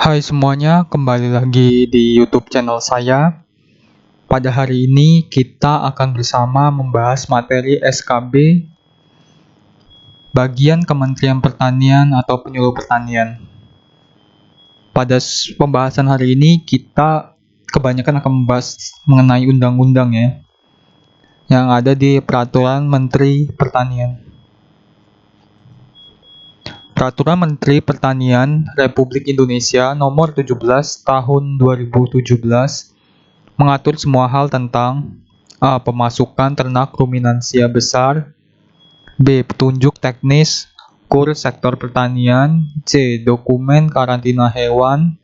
Hai semuanya, kembali lagi di YouTube channel saya. Pada hari ini kita akan bersama membahas materi SKB bagian Kementerian Pertanian atau Penyuluh Pertanian. Pada pembahasan hari ini kita kebanyakan akan membahas mengenai undang-undang ya, yang ada di Peraturan Menteri Pertanian. Peraturan Menteri Pertanian Republik Indonesia Nomor 17 Tahun 2017 mengatur semua hal tentang A. Pemasukan ternak ruminansia besar, B. Petunjuk teknis KUR sektor pertanian, C. Dokumen karantina hewan,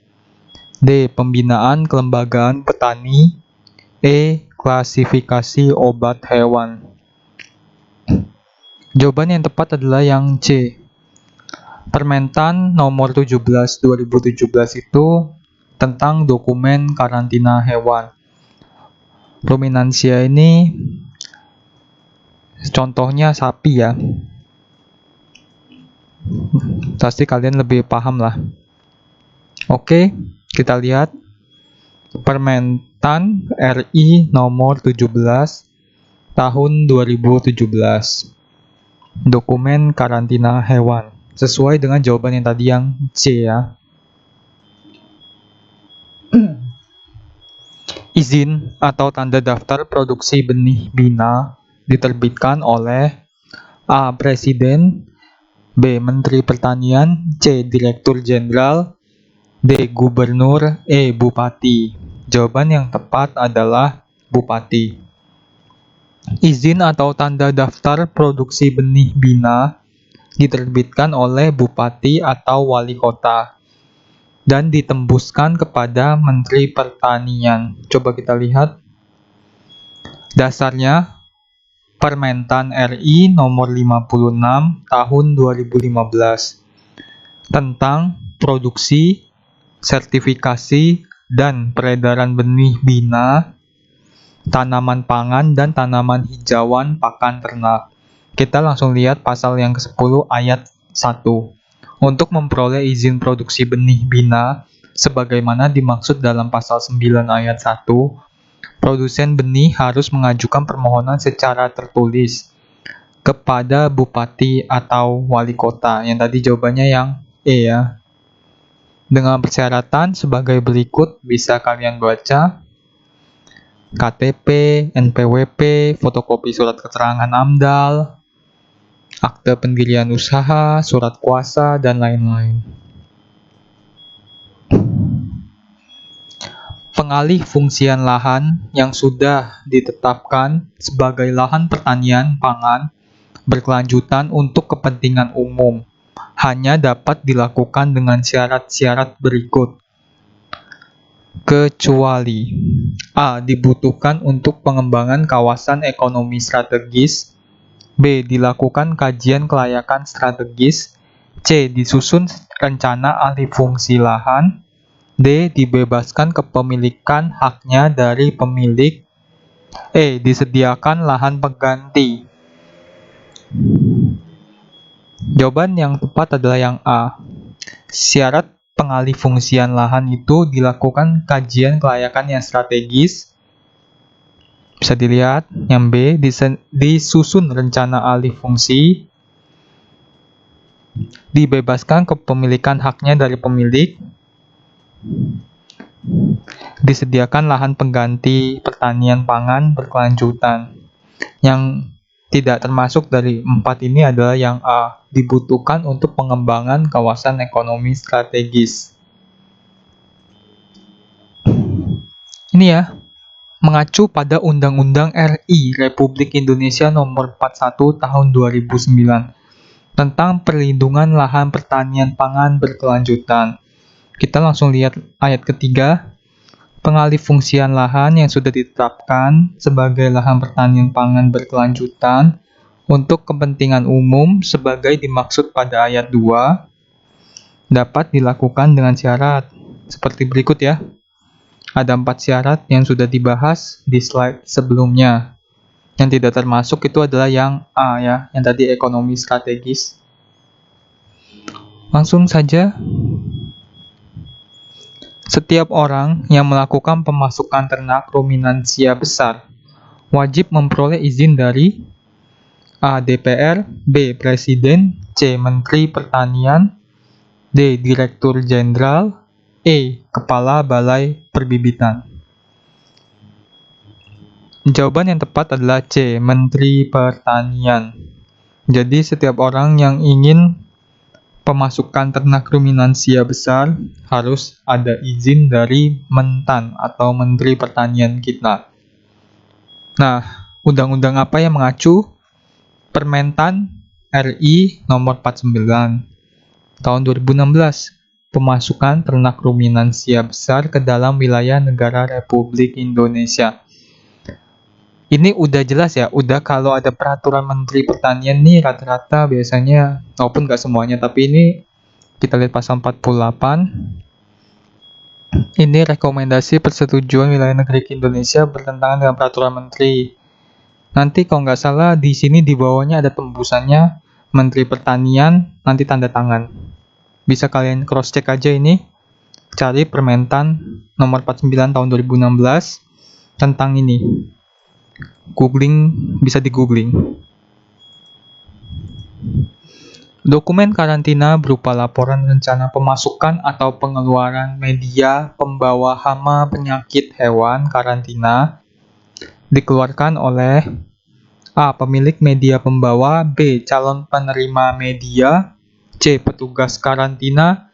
D. Pembinaan kelembagaan petani, E. Klasifikasi obat hewan. Jawaban yang tepat adalah yang C. Permentan nomor 17 2017 itu tentang dokumen karantina hewan. Ruminansia ini contohnya sapi ya. Pasti kalian lebih paham lah. Oke, kita lihat Permentan RI nomor 17 tahun 2017. Dokumen karantina hewan. Sesuai dengan jawaban yang tadi yang C ya. Izin atau tanda daftar produksi benih bina diterbitkan oleh A. Presiden, B. Menteri Pertanian, C. Direktur Jenderal, D. Gubernur, E. Bupati. Jawaban yang tepat adalah Bupati. Izin atau tanda daftar produksi benih bina diterbitkan oleh Bupati atau Wali Kota dan ditembuskan kepada Menteri Pertanian. Coba kita lihat. Dasarnya Permentan RI nomor 56 tahun 2015 tentang produksi, sertifikasi, dan peredaran benih bina, tanaman pangan, dan tanaman hijauan pakan ternak. Kita langsung lihat pasal yang ke-10 ayat 1. Untuk memperoleh izin produksi benih bina, sebagaimana dimaksud dalam pasal 9 ayat 1, produsen benih harus mengajukan permohonan secara tertulis kepada Bupati atau Wali Kota. Yang tadi jawabannya yang E ya. Dengan persyaratan sebagai berikut, bisa kalian baca: KTP, NPWP, fotokopi surat keterangan AMDAL, akte pendirian usaha, surat kuasa, dan lain-lain. Pengalih fungsian lahan yang sudah ditetapkan sebagai lahan pertanian pangan berkelanjutan untuk kepentingan umum hanya dapat dilakukan dengan syarat-syarat berikut. Kecuali A. Dibutuhkan untuk pengembangan kawasan ekonomi strategis, B. Dilakukan kajian kelayakan strategis, C. Disusun rencana alih fungsi lahan, D. Dibebaskan kepemilikan haknya dari pemilik, E. Disediakan lahan pengganti. Jawaban yang tepat adalah yang A. Syarat pengalih fungsian lahan itu dilakukan kajian kelayakan yang strategis. Bisa dilihat yang B, disusun rencana alih fungsi, dibebaskan kepemilikan haknya dari pemilik, disediakan lahan pengganti pertanian pangan berkelanjutan. Yang tidak termasuk dari 4 ini adalah yang A, dibutuhkan untuk pengembangan kawasan ekonomi strategis. Ini ya, mengacu pada Undang-Undang RI Republik Indonesia Nomor 41 Tahun 2009 tentang perlindungan lahan pertanian pangan berkelanjutan. Kita langsung lihat ayat ketiga. Pengalih fungsian lahan yang sudah ditetapkan sebagai lahan pertanian pangan berkelanjutan untuk kepentingan umum sebagai dimaksud pada ayat 2 dapat dilakukan dengan syarat seperti berikut ya. Ada 4 syarat yang sudah dibahas di slide sebelumnya. Yang tidak termasuk itu adalah yang A ya, yang tadi ekonomi strategis. Langsung saja. Setiap orang yang melakukan pemasukan ternak ruminansia besar wajib memperoleh izin dari A. DPR, B. Presiden, C. Menteri Pertanian, D. Direktur Jenderal, E. Kepala Balai Perbibitan. Jawaban yang tepat adalah C. Menteri Pertanian. Jadi setiap orang yang ingin pemasukan ternak ruminansia besar harus ada izin dari Mentan atau Menteri Pertanian kita. Nah, undang-undang apa yang mengacu? Permentan RI nomor 49 tahun 2016, pemasukan ternak ruminansia besar ke dalam wilayah negara Republik Indonesia. Ini udah jelas ya, udah kalau ada peraturan Menteri Pertanian nih rata-rata biasanya, walaupun nggak semuanya, tapi ini kita lihat pasal 48. Ini rekomendasi persetujuan wilayah negeri Indonesia bertentangan dengan peraturan Menteri. Nanti kalau nggak salah di sini di bawahnya ada tembusannya Menteri Pertanian, nanti tanda tangan. Bisa kalian cross check aja ini, cari Permentan nomor 49 tahun 2016 tentang ini. Bisa di googling. Dokumen karantina berupa laporan rencana pemasukan atau pengeluaran media pembawa hama penyakit hewan karantina dikeluarkan oleh A. Pemilik media pembawa, B. Calon penerima media, C. Petugas karantina,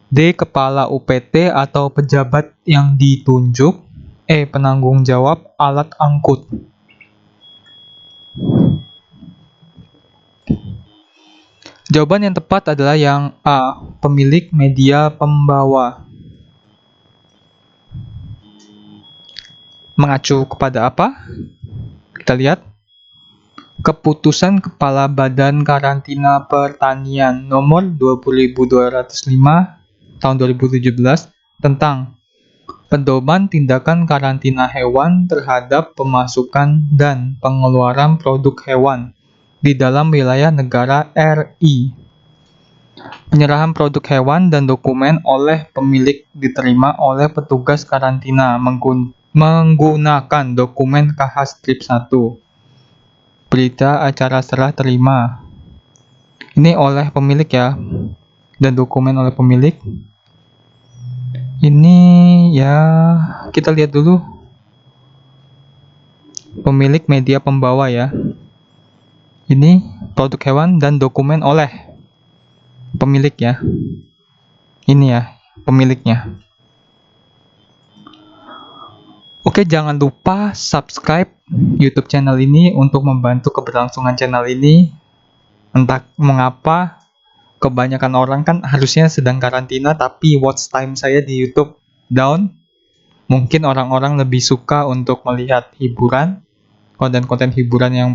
D. Kepala UPT atau pejabat yang ditunjuk, E. Penanggung jawab alat angkut. Jawaban yang tepat adalah yang A. Pemilik media pembawa. Mengacu kepada apa? Kita lihat. Keputusan Kepala Badan Karantina Pertanian nomor 20.205 tahun 2017 tentang pedoman tindakan karantina hewan terhadap pemasukan dan pengeluaran produk hewan di dalam wilayah negara RI. Penyerahan produk hewan dan dokumen oleh pemilik diterima oleh petugas karantina menggunakan dokumen KH strip 1. Berita acara serah terima. Ini oleh pemilik ya, dan dokumen oleh pemilik. Ini ya, kita lihat dulu. Pemilik media pembawa ya. Ini produk hewan dan dokumen oleh pemilik ya. Ini ya, pemiliknya. Oke, jangan lupa subscribe YouTube channel ini untuk membantu keberlangsungan channel ini. Entah mengapa, kebanyakan orang kan harusnya sedang karantina, tapi watch time saya di YouTube down. Mungkin orang-orang lebih suka untuk melihat hiburan, konten-konten hiburan yang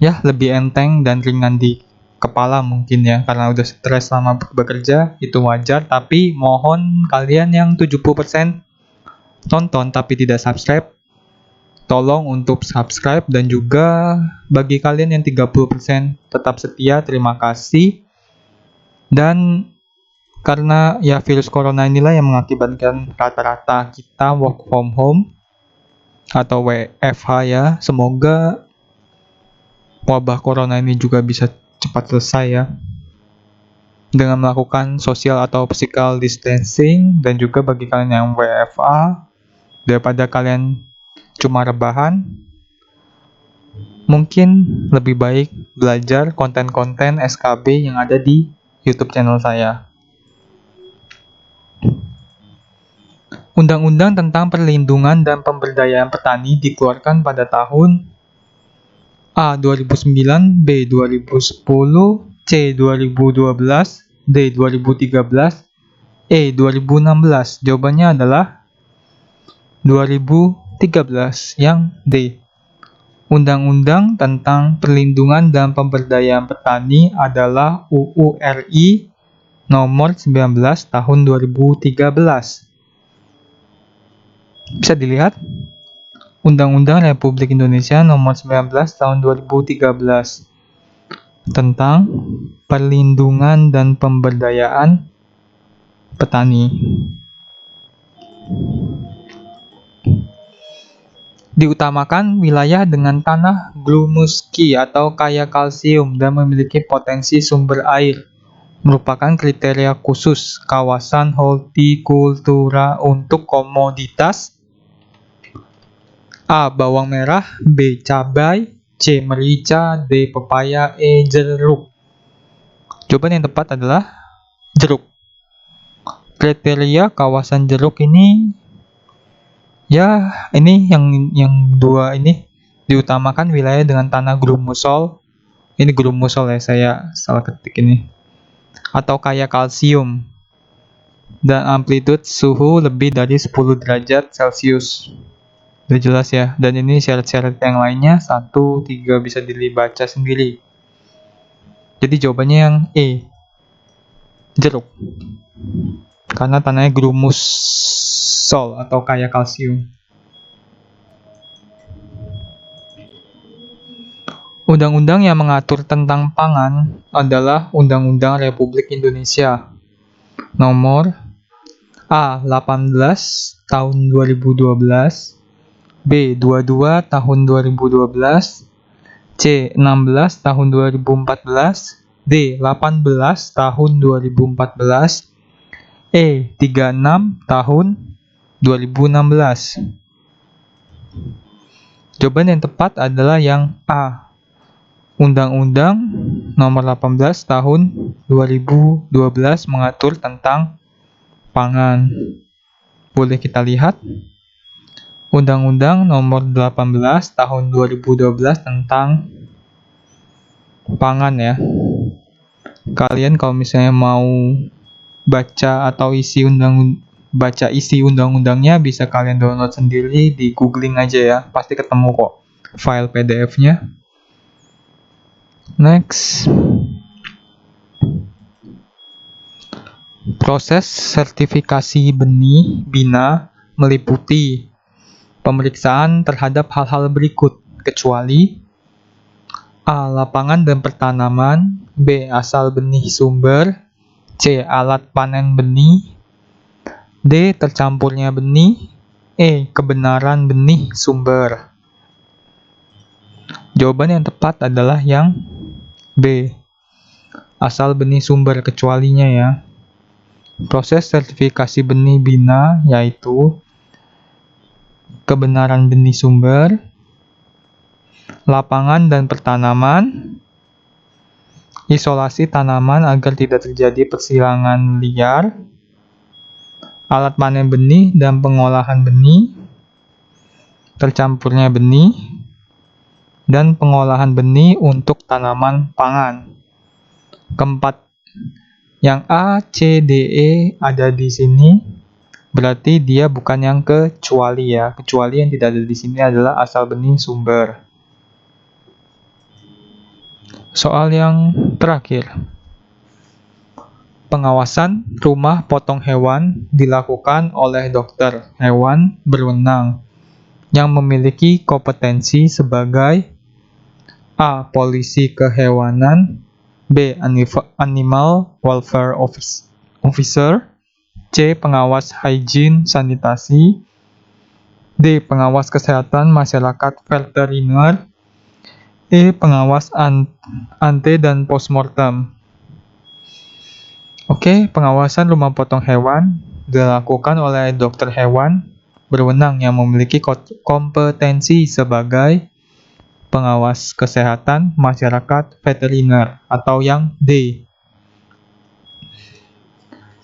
ya lebih enteng dan ringan di kepala mungkin ya, karena udah stres selama bekerja, itu wajar. Tapi mohon kalian yang 70% nonton tapi tidak subscribe, tolong untuk subscribe. Dan juga bagi kalian yang 30% tetap setia, terima kasih. Dan karena ya virus corona inilah yang mengakibatkan rata-rata kita work from home atau WFH ya. Semoga wabah corona ini juga bisa cepat selesai ya, dengan melakukan social atau physical distancing. Dan juga bagi kalian yang WFA, daripada kalian cuma rebahan, mungkin lebih baik belajar konten-konten SKB yang ada di YouTube channel saya. Undang-Undang tentang Perlindungan dan Pemberdayaan Petani dikeluarkan pada tahun A. 2009, B. 2010, C. 2012, D. 2013, E. 2016. Jawabannya adalah 2013, yang D. Undang-Undang tentang Perlindungan dan Pemberdayaan Petani adalah UU RI nomor 19 tahun 2013. Bisa dilihat, Undang-Undang Republik Indonesia nomor 19 tahun 2013 tentang perlindungan dan pemberdayaan petani. Diutamakan wilayah dengan tanah glumuski atau kaya kalsium dan memiliki potensi sumber air. Merupakan kriteria khusus kawasan hortikultura untuk komoditas A. Bawang merah, B. Cabai, C. Merica, D. Pepaya, E. Jeruk. Jawaban yang tepat adalah jeruk. Kriteria kawasan jeruk ini, ya ini yang dua ini diutamakan wilayah dengan tanah grumusol. Ini grumusol ya, saya salah ketik ini. Atau kaya kalsium dan amplitude suhu lebih dari 10 derajat Celcius. Udah jelas ya. Dan ini syarat-syarat yang lainnya 1, 3 bisa dibaca sendiri. Jadi jawabannya yang E, jeruk. Karena tanahnya grumusol atau kaya kalsium. Undang-undang yang mengatur tentang pangan adalah Undang-Undang Republik Indonesia Nomor A. 18 Tahun 2012, B. 22 Tahun 2012, C. 16 Tahun 2014, D. 18 Tahun 2014, E. 36 Tahun 2016. Jawaban yang tepat adalah yang A. Undang-Undang Nomor 18 Tahun 2012 mengatur tentang pangan. Boleh kita lihat Undang-Undang Nomor 18 Tahun 2012 tentang pangan ya. Kalian kalau misalnya mau baca atau baca isi undang-undangnya bisa kalian download sendiri di googling aja ya. Pasti ketemu kok file PDF-nya. Next, proses sertifikasi benih bina meliputi pemeriksaan terhadap hal-hal berikut, kecuali A. Lapangan dan pertanaman, B. Asal benih sumber, C. Alat panen benih, D. Tercampurnya benih, E. Kebenaran benih sumber. Jawaban yang tepat adalah yang B. Asal benih sumber, kecualinya ya. Proses sertifikasi benih bina yaitu kebenaran benih sumber, lapangan dan pertanaman, isolasi tanaman agar tidak terjadi persilangan liar, alat panen benih dan pengolahan benih, tercampurnya benih, dan pengolahan benih untuk tanaman pangan. Keempat, yang A, C, D, E ada di sini, berarti dia bukan yang kecuali ya. Kecuali yang tidak ada di sini adalah asal benih sumber. Soal yang terakhir. Pengawasan rumah potong hewan dilakukan oleh dokter hewan berwenang yang memiliki kompetensi sebagai A. Polisi kehewanan, B. Animal Welfare Officer, C. Pengawas hygiene sanitasi, D. Pengawas kesehatan masyarakat veteriner, E. Pengawas ante dan postmortem. Oke, pengawasan rumah potong hewan dilakukan oleh dokter hewan berwenang yang memiliki kompetensi sebagai pengawas kesehatan masyarakat veteriner atau yang D.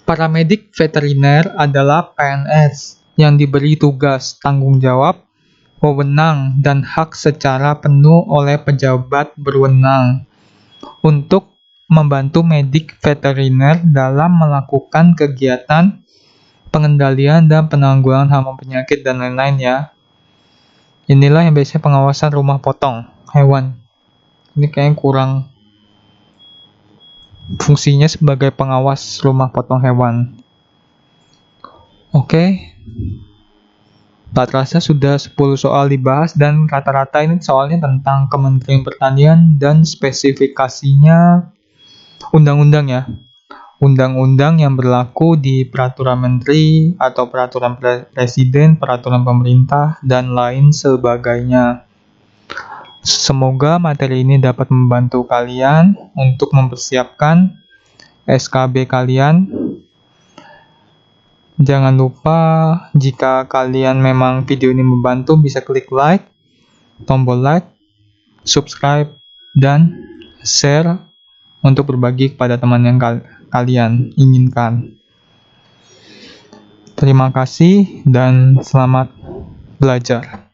Paramedik veteriner adalah PNS yang diberi tugas, tanggung jawab, wewenang, dan hak secara penuh oleh pejabat berwenang untuk membantu medik veteriner dalam melakukan kegiatan pengendalian dan penanggulangan hama penyakit dan lain-lain ya. Inilah yang biasanya pengawasan rumah potong hewan. Ini kayaknya kurang fungsinya sebagai pengawas rumah potong hewan. Oke. Tak terasa sudah 10 soal dibahas dan rata-rata ini soalnya tentang Kementerian Pertanian dan spesifikasinya undang-undang ya. undang-undang yang berlaku di peraturan menteri atau peraturan presiden, peraturan pemerintah, dan lain sebagainya. Semoga materi ini dapat membantu kalian untuk mempersiapkan SKB kalian. Jangan lupa, jika kalian memang video ini membantu, bisa klik like, tombol like, subscribe, dan share untuk berbagi kepada teman yang kalian inginkan. Terima kasih dan selamat belajar.